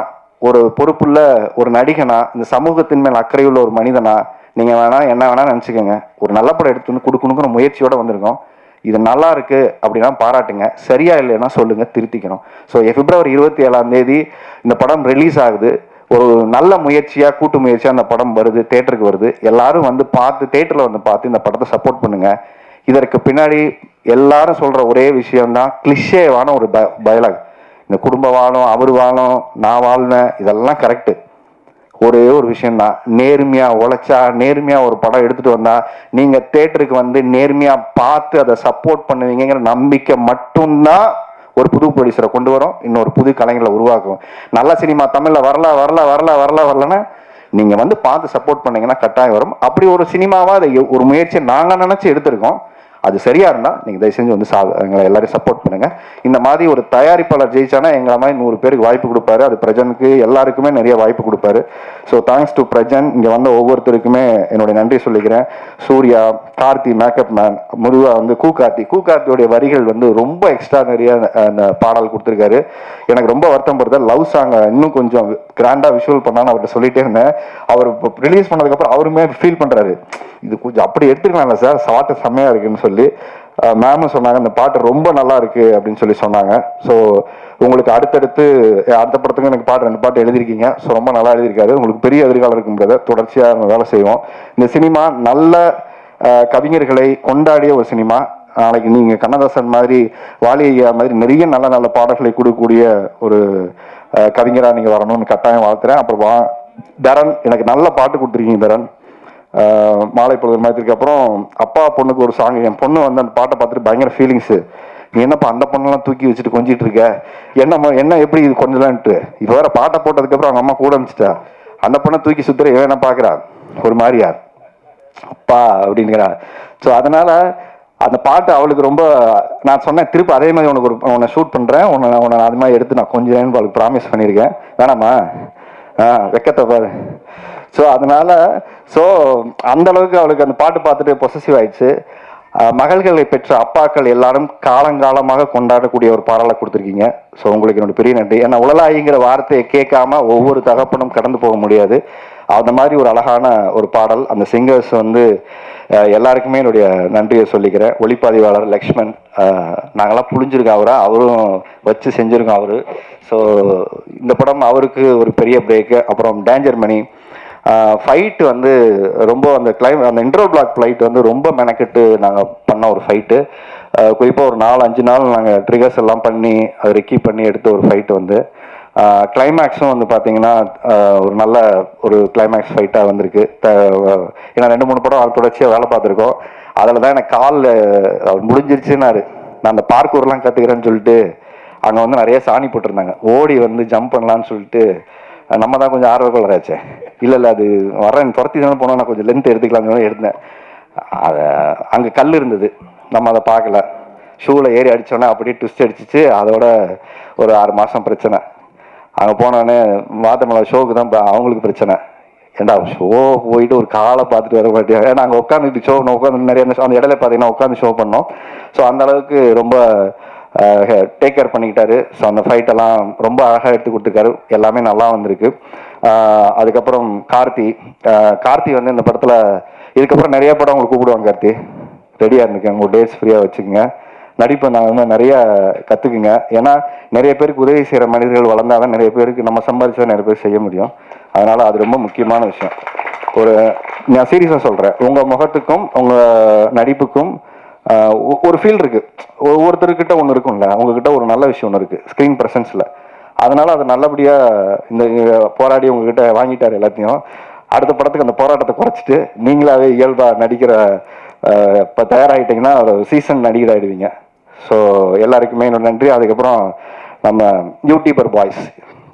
ஒரு பொறுப்புள்ள ஒரு நடிகனா, இந்த சமூகத்தின் மேல் அக்கறையுள்ள ஒரு மனிதனா, நீங்க வேணா என்ன வேணா நினைச்சுக்கோங்க, ஒரு நல்ல படம் எடுத்து வந்து கொடுக்கணுங்கிற முயற்சியோட வந்திருக்கோம். இது நல்லா இருக்கு அப்படின்னா பாராட்டுங்க, சரியா இல்லைன்னா சொல்லுங்க, திருத்திக்கணும். ஸோ பிப்ரவரி 27ஆம் தேதி இந்த படம் ரிலீஸ் ஆகுது. ஒரு நல்ல முயற்சியா, கூட்டு முயற்சியா அந்த படம் வருது, தேட்டருக்கு வருது. எல்லாரும் வந்து பார்த்து, தேட்டர்ல வந்து பார்த்து இந்த படத்தை சப்போர்ட் பண்ணுங்க. இதற்கு பின்னாடி எல்லாரும் சொல்ற ஒரே விஷயம்தான், கிளிஷேவான ஒரு டயலாக். இந்த குடும்ப வாழும், அவர் வாழும், நான் வாழ்வேன், இதெல்லாம் கரெக்டு. ஒரே ஒரு விஷயம் தான், நேர்மையா உழைச்சா, நேர்மையா ஒரு படம் எடுத்துட்டு வந்தா, நீங்க தேட்டருக்கு வந்து நேர்மையா பார்த்து அதை சப்போர்ட் பண்ணுவீங்கிற நம்பிக்கை மட்டும்தான் ஒரு புது ப்ரொடியூசரை கொண்டு வரும், இன்னொரு புது கலைஞர்களை உருவாக்கும். நல்ல சினிமா தமிழ்ல வரலன்னா நீங்க வந்து பார்த்து சப்போர்ட் பண்ணீங்கன்னா கட்டாயம் வரும். அப்படி ஒரு சினிமாவா அதை ஒரு முயற்சியை நாங்க நினைச்சு எடுத்திருக்கோம். அது சரியா இருந்தா நீங்க தயவு செஞ்சு வந்து எங்களை எல்லாரும் சப்போர்ட் பண்ணுங்க. இந்த மாதிரி ஒரு தயாரிப்பாளர் ஜெயிச்சானா எங்களை மாதிரி 100 பேருக்கு வாய்ப்பு கொடுப்பாரு. அது பிரஜனுக்கு எல்லாருக்குமே நிறைய வாய்ப்பு கொடுப்பாரு. So thanks to Prajan. இங்க வந்த ஒவ்வொருத்தருக்குமே என்னுடைய நன்றி சொல்லிக்கிறேன். சூர்யா, கார்த்தி, மேக்கப் மேன், முருகா வந்து கூகார்த்தியோடைய வரிகள் வந்து ரொம்ப எக்ஸ்ட்ரா நிறைய அந்த பாடல் கொடுத்துருக்காரு. எனக்கு ரொம்ப வருத்தம் படுது. லவ் சாங் இன்னும் கொஞ்சம் கிராண்டா விஷுவல் பண்ணான்னு அவர்கிட்ட சொல்லிட்டே இருந்தேன். அவர் ரிலீஸ் பண்ணதுக்கு அப்புறம் அவருமே ஃபீல் பண்றாரு, இது கொஞ்சம் அப்படி எடுத்துக்கலாம்ல சார், பாட்டு செம்மையா இருக்குன்னு சொல்லி மேமும் சொன்னாங்க. இந்த பாட்டு ரொம்ப நல்லா இருக்கு அப்படின்னு சொல்லி சொன்னாங்க. ஸோ உங்களுக்கு அடுத்த படத்துக்கு எனக்கு 2 பாட்டு எழுதியிருக்கீங்க. ஸோ ரொம்ப நல்லா எழுதியிருக்காரு. உங்களுக்கு பெரிய எதிர்காலம் இருக்குன்றத தொடர்ச்சியாக நம்ம வேலை செய்வோம். இந்த சினிமா நல்ல கவிஞர்களை கொண்டாடிய ஒரு சினிமா. நாளைக்கு நீங்க கண்ணதாசன் மாதிரி, வாலியா மாதிரி நிறைய நல்ல நல்ல பாடல்களை கொடுக்கக்கூடிய ஒரு கவிஞராக நீங்க வரணும்னு கட்டாயம் வாழ்த்துறேன். அப்புறம் தரன், எனக்கு நல்ல பாட்டு கொடுத்துருக்கீங்க தரன். மாலை பொழுது மயத்திற்கு அப்புறம் அப்பா பொண்ணுக்கு ஒரு சாங், என் பொண்ணு வந்து அந்த பாட்டை பார்த்துட்டு பயங்கர ஃபீலிங்ஸு, நீ என்னப்பா அந்த பொண்ணெல்லாம் தூக்கி வச்சுட்டு கொஞ்சிட்டு இருக்க, என்ன எப்படி இது கொஞ்சலான்ட்டு. இப்போ வேற பாட்டை போட்டதுக்கப்புறம் அவங்க அம்மா கூட அனுப்பிச்சிட்டா, அந்த பொண்ணை தூக்கி சுத்துற இவன் என்ன பார்க்குறா ஒரு மாதிரியா அப்பா அப்படிங்கிறா. ஸோ அதனால அந்த பாட்டு அவளுக்கு ரொம்ப, நான் சொன்னேன் திருப்பி அதே மாதிரி உன்னை ஷூட் பண்ணுறேன், உன்னை அது மாதிரி எடுத்து நான் கொஞ்சம் அவளுக்கு ப்ராமிஸ் பண்ணியிருக்கேன், வேணாமா வெக்கத்தை பாரு. ஸோ அதனால அந்த அளவுக்கு அவளுக்கு அந்த பாட்டு பார்த்துட்டு பொசசிவ் ஆயிடுச்சு. மகள்களை பெற்ற அப்பாக்கள் எல்லாரும் காலங்காலமாக கொண்டாடக்கூடிய ஒரு பாடலை கொடுத்துருக்கீங்க. ஸோ உங்களுக்கு என்னோட பெரிய நன்றி. ஏன்னா உலலாயிங்கிற வார்த்தையை கேட்காம ஒவ்வொரு தகப்பனும் கடந்து போக முடியாது. அந்த மாதிரி ஒரு அழகான ஒரு பாடல். அந்த சிங்கர்ஸ் வந்து எல்லாருக்குமே என்னுடைய நன்றியை சொல்லிக்கிறேன். ஒளிப்பதிவாளர் லக்ஷ்மன், நாங்கள்லாம் புழிஞ்சிருக்கோம் அவரும் வச்சு செஞ்சுருக்கோம் அவரு. ஸோ இந்த படம் அவருக்கு ஒரு பெரிய பிரேக்கு. அப்புறம் டேஞ்சர் மணி ஃபைட்டு வந்து ரொம்ப அந்த அந்த இன்ட்ரோ பிளாக் ஃப்ளைட் வந்து ரொம்ப மெனக்கெட்டு நாங்கள் பண்ண ஒரு ஃபைட்டு. குறிப்பாக ஒரு 4-5 நாள் நாங்கள் ட்ரிகர்ஸ் எல்லாம் பண்ணி அதை ரெக்கி பண்ணி எடுத்த ஒரு ஃபைட்டு வந்து கிளைமேக்ஸும் வந்து பார்த்தீங்கன்னா ஒரு நல்ல ஒரு கிளைமேக்ஸ் ஃபைட்டாக வந்திருக்கு. ஏன்னா 2-3 படம் தொடர்ச்சியாக வேலை பார்த்துருக்கோம். அதில் தான் எனக்கு காலில் அவர் முடிஞ்சிருச்சுன்னாரு. நான் அந்த பார்க்கூர்லாம் கற்றுக்கிறேன்னு சொல்லிட்டு அங்கே வந்து நிறைய சாணி போட்டிருந்தாங்க. ஓடி வந்து ஜம்ப் பண்ணலான்னு சொல்லிட்டு நம்ம தான் கொஞ்சம் ஆர்வக்கொள்ளராச்சே. இல்லை அது வரேன் துரத்தி தானே போனால் நான் கொஞ்சம் லென்த் எடுத்துக்கலாம்னு எடுத்தேன். அதை அங்கே கல் இருந்தது, நம்ம அதை பார்க்கல. ஷூவில் ஏறி அடித்தோன்னே அப்படியே ட்விஸ்ட் அடிச்சிச்சு. அதோட ஒரு 6 மாதம் பிரச்சனை. அங்கே போனோடனே மாத்தமலை ஷோவுக்கு தான் அவங்களுக்கு பிரச்சனை. ஏண்டா ஷோ போயிட்டு ஒரு காலை பார்த்துட்டு வர மாட்டேன். ஏன்னா அங்கே உட்காந்துட்டு ஷோ உட்காந்து நிறைய அந்த இடையில பார்த்தீங்கன்னா உட்காந்து ஷோ பண்ணோம். ஸோ அந்த அளவுக்கு ரொம்ப டேக் கேர் பண்ணிக்கிட்டாரு. ஸோ அந்த ஃபைட்டெல்லாம் ரொம்ப அழகாக எடுத்து கொடுத்துருக்காரு. எல்லாமே நல்லா வந்திருக்கு. அதுக்கப்புறம் கார்த்தி வந்து இந்த படத்தில் இதுக்கப்புறம் நிறைய படம் உங்களுக்கு கூப்பிடுவாங்க. கார்த்தி ரெடியாக இருந்துக்கேன், உங்கள் டேட்ஸ் ஃப்ரீயாக வச்சுக்கோங்க. நடிப்பை நான் நிறைய கற்றுக்குங்க. ஏன்னா நிறைய பேருக்கு உதவி செய்கிற மனிதர்கள் வளர்ந்தால் தான் நிறைய பேருக்கு நம்ம சம்பாதிச்சா நிறைய பேர் செய்ய முடியும். அதனால் அது ரொம்ப முக்கியமான விஷயம். நான் சீரியஸாக சொல்கிறேன், உங்கள் முகத்துக்கும் உங்கள் நடிப்புக்கும் ஒரு ஃபீல் இருக்குது. ஒவ்வொருத்தருக்கிட்ட ஒன்று இருக்கும்ல, உங்ககிட்ட ஒரு நல்ல விஷயம் ஒன்று இருக்குது ஸ்க்ரீன் ப்ரெசன்ஸில். அதனால் அது நல்லபடியாக இந்த போராடி உங்ககிட்ட வாங்கிட்டார் எல்லாத்தையும். அடுத்த படத்துக்கு அந்த போராட்டத்தை குறைச்சிட்டு நீங்களாவே இயல்பாக நடிக்கிற இப்போ தயாராகிட்டிங்கன்னா ஒரு சீசன் நடிகர் ஆகிடுவீங்க. ஸோ எல்லாருக்குமே என்னோட நன்றி. அதுக்கப்புறம் நம்ம யூடியூபர் பாய்ஸ்,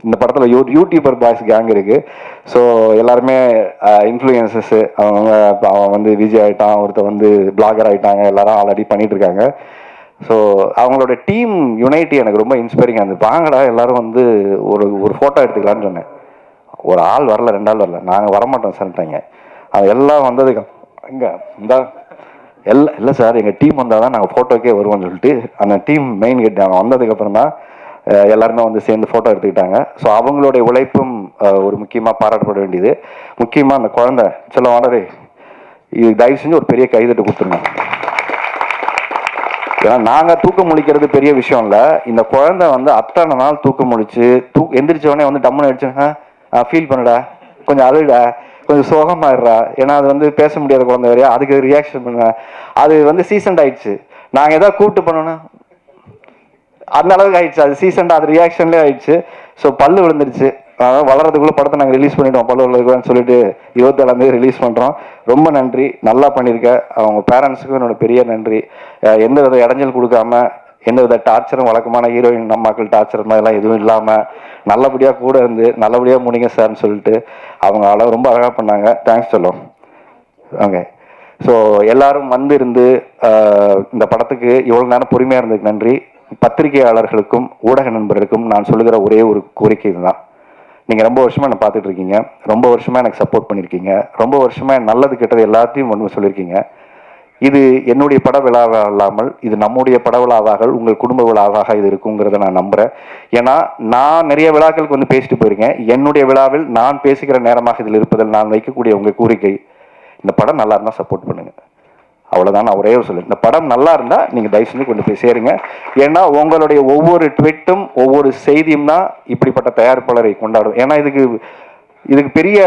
இந்த படத்தில் யூடியூபர் பாய்ஸ் கேங் இருக்குது. ஸோ எல்லாருமே இன்ஃப்ளூயன்சஸ்ஸு. அவன் வந்து விஜய் ஆகிட்டான், ஒருத்தர் வந்து பிளாகர் ஆகிட்டாங்க, எல்லாரும் ஆல்ரெடி பண்ணிகிட்ருக்காங்க. ஸோ அவங்களோட டீம் யுனைட்டி எனக்கு ரொம்ப இன்ஸ்பைரிங்காக இருந்தது. வாங்கடா எல்லாரும் வந்து ஒரு ஃபோட்டோ எடுத்துக்கலான்னு சொன்னேன். ஒரு ஆள் வரல, 2 ஆள் வரல. நாங்கள் வரமாட்டோம் சார்ட்டாங்க. அது எல்லாம் வந்ததுக்கு இங்கே இந்த இல்லை சார் எங்கள் டீம் வந்தால் தான் நாங்கள் ஃபோட்டோக்கே வருவோம்னு சொல்லிட்டு அந்த டீம் மெயின் கேட் அவங்க வந்ததுக்கப்புறம் தான் எல்லாருமே வந்து சேர்ந்து ஃபோட்டோ எடுத்துக்கிட்டாங்க. ஸோ அவங்களுடைய உழைப்பும் ஒரு முக்கியமாக பாராட்டப்பட வேண்டியது. முக்கியமாக அந்த குழந்தை சொல்ல வாடரே இது தயவு செஞ்சு ஒரு பெரிய கைதட்டு கொடுத்துருங்க. ஏன்னா நாங்கள் தூக்கம் முழிக்கிறது பெரிய விஷயம் இல்லை. இந்த குழந்தை வந்து அத்தனை நாள் தூக்கம் முழிச்சு எந்திரிச்சவொடனே வந்து டம்முன்னு அடிச்சுங்க ஃபீல் பண்ணுடா, கொஞ்சம் அழுடா, கொஞ்சம் சோகமாயிடுறா. ஏன்னா அது வந்து பேச முடியாத குழந்தை வரையா, அதுக்கு ரியாக்ஷன் பண்ண அது வந்து சீசன்ட் ஆயிடுச்சு. நாங்கள் எதாவது கூப்பிட்டு பண்ணோன்னா அந்த அளவுக்கு ஆயிடுச்சு. அது சீசன்ட், அது ரியாக்ஷன்லேயே ஆயிடுச்சு. ஸோ பல்லு விழுந்துருச்சு. அதனால் வளர்றதுக்குள்ளே படத்தை நாங்கள் ரிலீஸ் பண்ணிவிட்டோம். பல்லு விழுதுக்குன்னு சொல்லிட்டு 27ஆம் தேதி ரிலீஸ் பண்ணுறோம். ரொம்ப நன்றி, நல்லா பண்ணியிருக்க. அவங்க பேரண்ட்ஸுக்கும் என்னோட பெரிய நன்றி. எந்த வித இடைஞ்சல் கொடுக்காம, எந்த வித டார்ச்சரும் வழக்கமான ஹீரோயின் நம்மாக்கள் டார்ச்சர் மாதிரிலாம் எதுவும் இல்லாமல் நல்லபடியாக கூட இருந்து நல்லபடியாக முடிங்க சார்னு சொல்லிட்டு அவங்க ரொம்ப அழகாக பண்ணாங்க. தேங்க்ஸ் சொல்லும். ஓகே. ஸோ எல்லாரும் வந்து இருந்து இந்த படத்துக்கு இவ்வளோ நேரம் பொறுமையாக இருந்ததுக்கு நன்றி. பத்திரிகையாளர்களுக்கும் ஊடக நண்பர்களுக்கும் நான் சொல்லுகிற ஒரே ஒரு கோரிக்கை இதுதான். நீங்கள் ரொம்ப வருஷமாக என்னை பார்த்துட்டு இருக்கீங்க, ரொம்ப வருஷமாக எனக்கு சப்போர்ட் பண்ணியிருக்கீங்க, ரொம்ப வருஷமாக நல்லது கெட்டது எல்லாத்தையும் ஒன்று சொல்லியிருக்கீங்க. இது என்னுடைய பட விழாவாக இல்லாமல் இது நம்முடைய பட விழாவாக, உங்கள் குடும்ப விழாவாக இது இருக்குங்கிறத நான் நம்புகிறேன். ஏன்னா நான் நிறைய விழாக்களுக்கு வந்து பேசிட்டு போயிருக்கேன். என்னுடைய விழாவில் நான் பேசுகிற நேரமாக இதில் இருப்பதில் நான் வைக்கக்கூடிய உங்கள் கோரிக்கை, இந்த படம் நல்லா இருந்தால் சப்போர்ட் பண்ணுங்கள். அவ்வளோதான். நான் ஒரே சொல்லுவேன், இந்த படம் நல்லா இருந்தால் நீங்கள் தயவு செஞ்சு கொண்டு போய் சேருங்க. ஏன்னா உங்களுடைய ஒவ்வொரு ட்வீட்டும் ஒவ்வொரு செய்தியும் தான் இப்படிப்பட்ட தயாரிப்பாளரை கொண்டாடும். ஏன்னா இதுக்கு பெரிய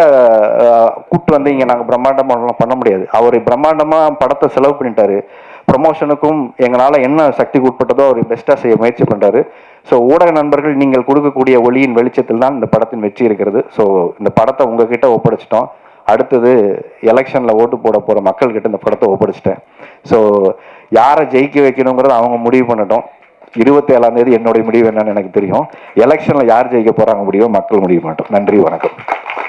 கூட்டு வந்து இங்கே நாங்கள் பிரம்மாண்டமாக பண்ண முடியாது. அவர் பிரம்மாண்டமாக படத்தை செலவு பண்ணிட்டாரு. ப்ரமோஷனுக்கும் எங்களால் என்ன சக்திக்கு உட்பட்டதோ அவர் பெஸ்ட்டாக செய்ய முயற்சி பண்ணுறாரு. ஸோ ஊடக நண்பர்கள் நீங்கள் கொடுக்கக்கூடிய ஒளியின் வெளிச்சத்தில் தான் இந்த படத்தின் வெற்றி இருக்கிறது. ஸோ இந்த படத்தை உங்ககிட்ட ஒப்படைச்சிட்டோம். அடுத்தது எலெக்ஷனில் ஓட்டு போட போகிற மக்கள்கிட்ட இந்த படத்தை ஒப்படைச்சிட்டேன். ஸோ யாரை ஜெயிக்க வைக்கணுங்கிறத அவங்க முடிவு பண்ணட்டும். 27ஆம் தேதி என்னுடைய முடிவு என்னன்னு எனக்கு தெரியும். எலெக்ஷனில் யார் ஜெயிக்க போகிறாங்க முடியும் மக்கள் முடிவு பண்ணட்டும். நன்றி, வணக்கம்.